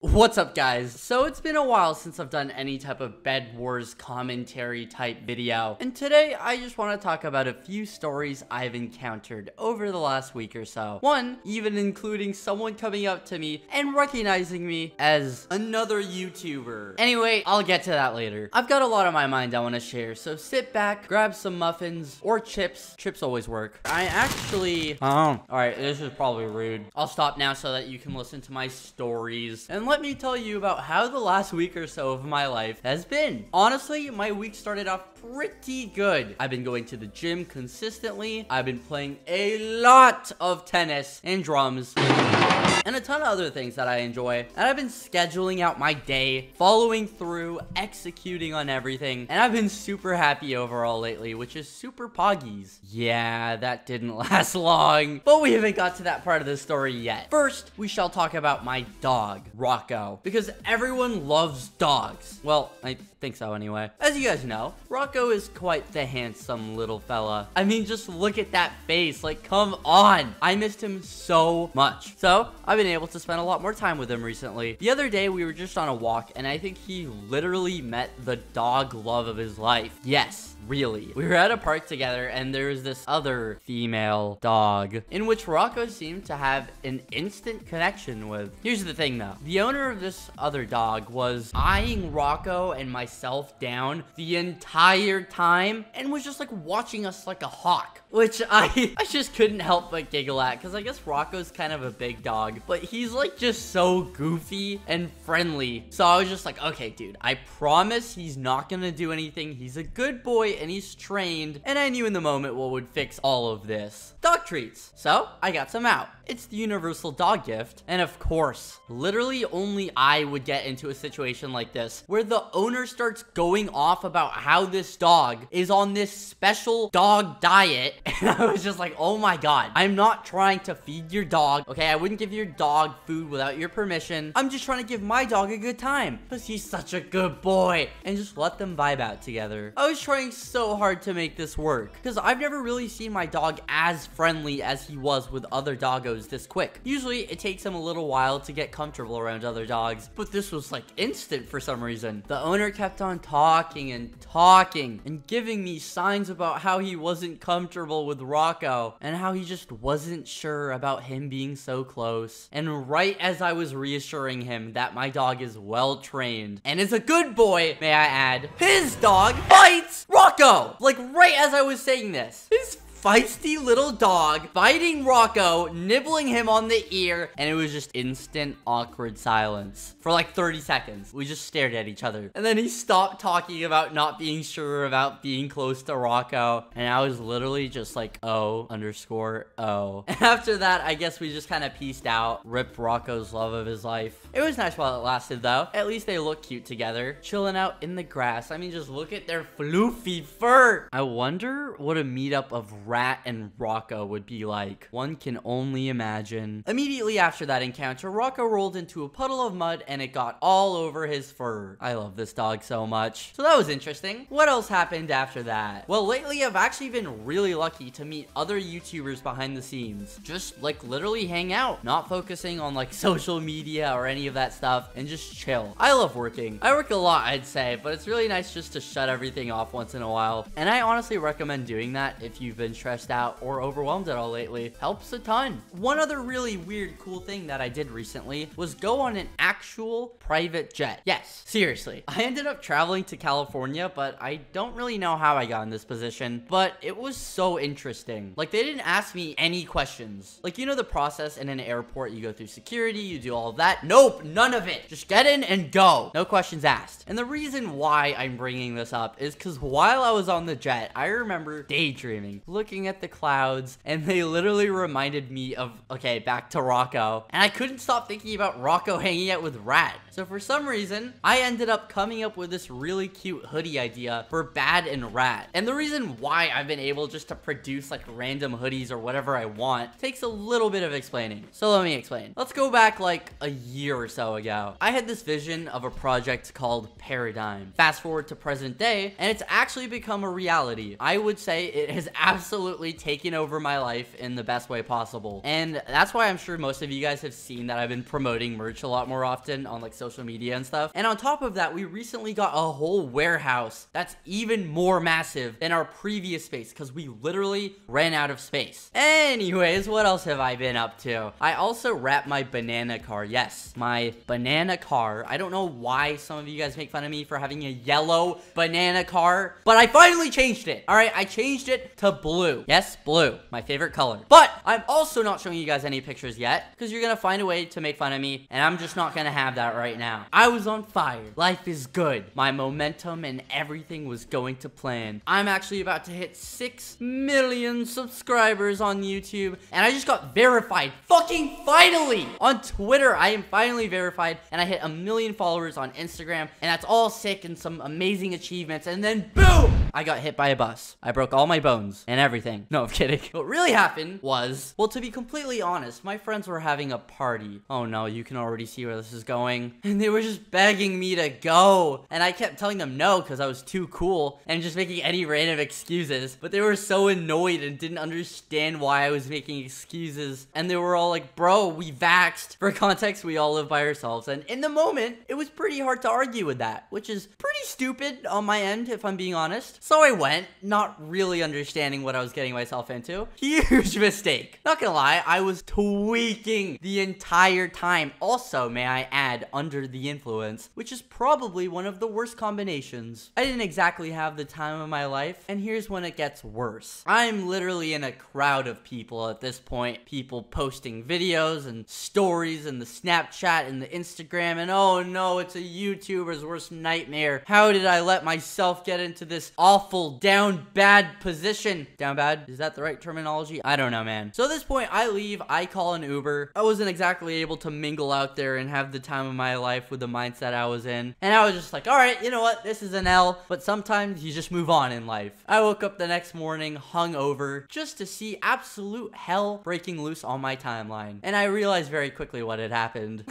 What's up, guys? So it's been a while since I've done any type of Bed Wars commentary type video, and today I just want to talk about a few stories I've encountered over the last week or so. One, even including someone coming up to me and recognizing me as another YouTuber. Anyway, I'll get to that later. I've got a lot on my mind I want to share, so sit back, grab some muffins or chips. Chips always work. Alright, this is probably rude. I'll stop now so that you can listen to my stories. And let me tell you about how the last week or so of my life has been. Honestly, my week started off pretty good. I've been going to the gym consistently. I've been playing a lot of tennis and drums and a ton of other things that I enjoy. And I've been scheduling out my day, following through, executing on everything. And I've been super happy overall lately, which is super poggies. Yeah, that didn't last long, but we haven't got to that part of the story yet. First, we shall talk about my dog, Rocco, because everyone loves dogs. Well, I think so anyway. As you guys know, Rocco is quite the handsome little fella. I mean, just look at that face. Like, come on. I missed him so much. So, I've been able to spend a lot more time with him recently. The other day, we were just on a walk, and I think he literally met the dog love of his life. Yes, really. We were at a park together, and there was this other female dog in which Rocco seemed to have an instant connection with. Here's the thing, though. The owner of this other dog was eyeing Rocco and myself down the entire time and was just like watching us like a hawk, which I just couldn't help but giggle at, because I guess Rocco's kind of a big dog, but he's like just so goofy and friendly. So I was just like, okay, dude, I promise he's not gonna do anything. He's a good boy and he's trained. And I knew in the moment what would fix all of this: dog treats. So I got some out. It's the universal dog gift. And of course, literally only I would get into a situation like this, where the owner starts going off about how this dog is on this special dog diet. And I was just like, oh my god, I'm not trying to feed your dog. Okay, I wouldn't give your dog food without your permission. I'm just trying to give my dog a good time because he's such a good boy, and just let them vibe out together. I was trying so hard to make this work because I've never really seen my dog as friendly as he was with other doggos this quick. Usually it takes him a little while to get comfortable around other dogs, but this was like instant for some reason. The owner kept on talking and giving me signs about how he wasn't comfortable with Rocco and how he just wasn't sure about him being so close. And right as I was reassuring him that my dog is well trained and is a good boy, may I add, his dog bites Rocco. Like right as I was saying this, his feisty little dog biting Rocco, nibbling him on the ear, and it was just instant awkward silence for like 30 seconds. We just stared at each other, and then he stopped talking about not being sure about being close to Rocco, and I was literally just like, oh_oh. And after that, I guess we just kind of pieced out. Ripped Rocco's love of his life. It was nice while it lasted, though. At least they look cute together, chilling out in the grass. I mean, just look at their floofy fur. I wonder what a meetup of Rat and Rocco would be like. One can only imagine. Immediately after that encounter, Rocco rolled into a puddle of mud and it got all over his fur. I love this dog so much. So that was interesting. What else happened after that? Well, lately I've actually been really lucky to meet other YouTubers behind the scenes. Just like literally hang out, not focusing on like social media or any of that stuff, and just chill. I love working. I work a lot, I'd say, but it's really nice just to shut everything off once in a while. And I honestly recommend doing that if you've been stressed out or overwhelmed at all lately. Helps a ton. One other really weird cool thing that I did recently was go on an actual private jet. Yes, seriously. I ended up traveling to California, but I don't really know how I got in this position, but it was so interesting. Like, they didn't ask me any questions. Like, you know the process in an airport, you go through security, you do all of that. Nope, none of it. Just get in and go. No questions asked. And the reason why I'm bringing this up is because while I was on the jet, I remember daydreaming, looking at the clouds, and they literally reminded me of, okay, back to Rocco. And I couldn't stop thinking about Rocco hanging out with Rat. So for some reason, I ended up coming up with this really cute hoodie idea for Bad and Rat. And the reason why I've been able just to produce like random hoodies or whatever I want takes a little bit of explaining. So let me explain. Let's go back like a year or so ago. I had this vision of a project called Paradigm. Fast forward to present day, and it's actually become a reality. I would say it has absolutely taken over my life in the best way possible. And that's why I'm sure most of you guys have seen that I've been promoting merch a lot more often on like social media and stuff. And on top of that, we recently got a whole warehouse that's even more massive than our previous space because we literally ran out of space. Anyways, what else have I been up to? I also wrapped my banana car. Yes, my banana car. I don't know why some of you guys make fun of me for having a yellow banana car, but I finally changed it. All right, I changed it to blue. Yes, blue, my favorite color. But I'm also not showing you guys any pictures yet because you're gonna find a way to make fun of me, and I'm just not gonna have that right now. I was on fire. Life is good. My momentum and everything was going to plan. I'm actually about to hit 6 million subscribers on YouTube, and I just got verified. Fucking finally! On Twitter, I am finally verified, and I hit 1 million followers on Instagram, and that's all sick and some amazing achievements, and then boom! I got hit by a bus. I broke all my bones and everything. No, I'm kidding. What really happened was, well, to be completely honest, my friends were having a party. Oh no, you can already see where this is going. And they were just begging me to go. And I kept telling them no because I was too cool and just making any random excuses. But they were so annoyed and didn't understand why I was making excuses. And they were all like, bro, we vaxxed. For context, we all live by ourselves. And in the moment, it was pretty hard to argue with that, which is pretty stupid on my end, if I'm being honest. So I went, not really understanding what I was getting myself into. Huge mistake. Not gonna lie, I was tweaking the entire time. Also, may I add, under the influence, which is probably one of the worst combinations. I didn't exactly have the time of my life, and here's when it gets worse. I'm literally in a crowd of people at this point. People posting videos and stories and the Snapchat and the Instagram, and oh no, it's a YouTuber's worst nightmare. How did I let myself get into this awful down bad position? Down bad? Is that the right terminology? I don't know, man. So at this point, I leave, I call an Uber. I wasn't exactly able to mingle out there and have the time of my life with the mindset I was in. And I was just like, all right, you know what? This is an L, but sometimes you just move on in life. I woke up the next morning hungover just to see absolute hell breaking loose on my timeline. And I realized very quickly what had happened.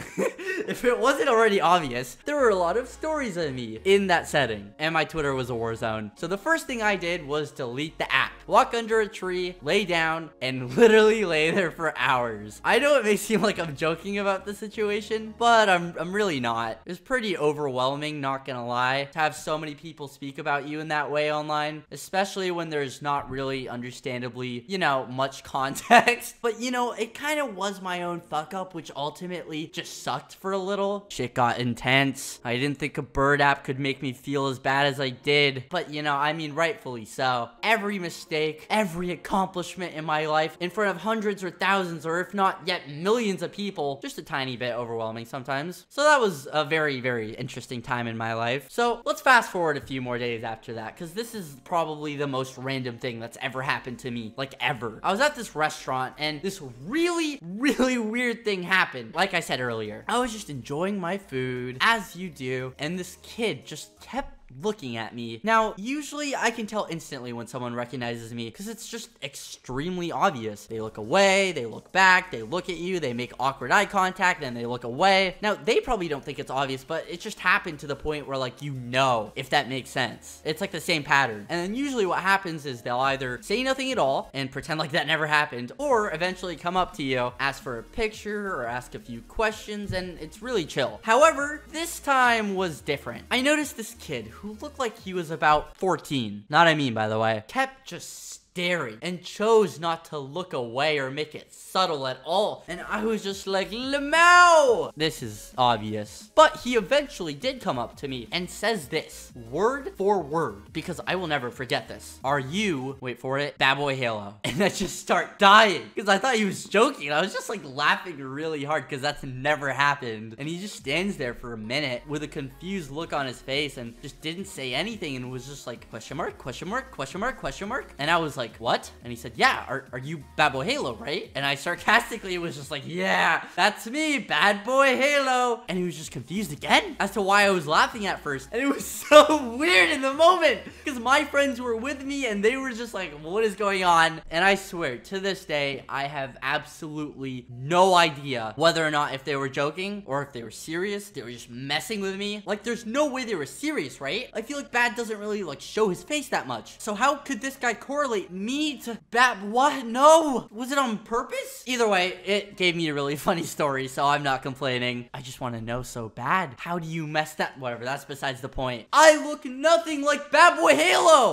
If it wasn't already obvious, there were a lot of stories of me in that setting, and my Twitter was a war zone. So the first thing I did was delete the app, walk under a tree, lay down, and literally lay there for hours. I know it may seem like I'm joking about the situation, but I'm really not. It was pretty overwhelming, not gonna lie, to have so many people speak about you in that way online, especially when there's not really, understandably, you know, much context. But you know, it kind of was my own fuck up, which ultimately just sucked for a little. Shit got intense. I didn't think a bird app could make me feel as bad as I did, but you know, I mean, rightfully so. Every mistake, every accomplishment in my life in front of hundreds or thousands, or if not yet millions of people, just a tiny bit overwhelming sometimes. So that was a very, very interesting time in my life. So let's fast forward a few more days after that, because this is probably the most random thing that's ever happened to me, like ever. I was at this restaurant and this really, really weird thing happened. Like I said earlier, I was just enjoying my food, as you do, and this kid just kept looking at me. Now, usually I can tell instantly when someone recognizes me because it's just extremely obvious. They look away, they look back, they look at you, they make awkward eye contact, then they look away. Now, they probably don't think it's obvious, but it just happened to the point where, like, you know, if that makes sense. It's like the same pattern. And then usually what happens is they'll either say nothing at all and pretend like that never happened, or eventually come up to you, ask for a picture or ask a few questions, and it's really chill. However, this time was different. I noticed this kid who looked like he was about 14. Not I mean, by the way. Kept just staring and chose not to look away or make it subtle at all. And I was just like, Lamau! This is obvious. But he eventually did come up to me and says this, word for word, because I will never forget this. Are you, wait for it, Bad Boy Halo? And I just start dying because I thought he was joking. I was just like laughing really hard because that's never happened. And he just stands there for a minute with a confused look on his face and just didn't say anything and was just like, question mark, question mark, question mark, question mark. And I was like, like, what? And he said, yeah, are you Bad Boy Halo, right? And I sarcastically was just like, yeah, that's me, Bad Boy Halo. And he was just confused again as to why I was laughing at first. And it was so weird in the moment because my friends were with me and they were just like, what is going on? And I swear, to this day, I have absolutely no idea whether or not if they were joking or if they were serious. They were just messing with me. Like, there's no way they were serious, right? I feel like Bad doesn't really, like, show his face that much. So how could this guy correlate me to Bad? What? No. Was it on purpose? Either way, it gave me a really funny story, so I'm not complaining. I just want to know so bad. How do you mess that? Whatever, that's besides the point. I look nothing like Bad Boy Halo!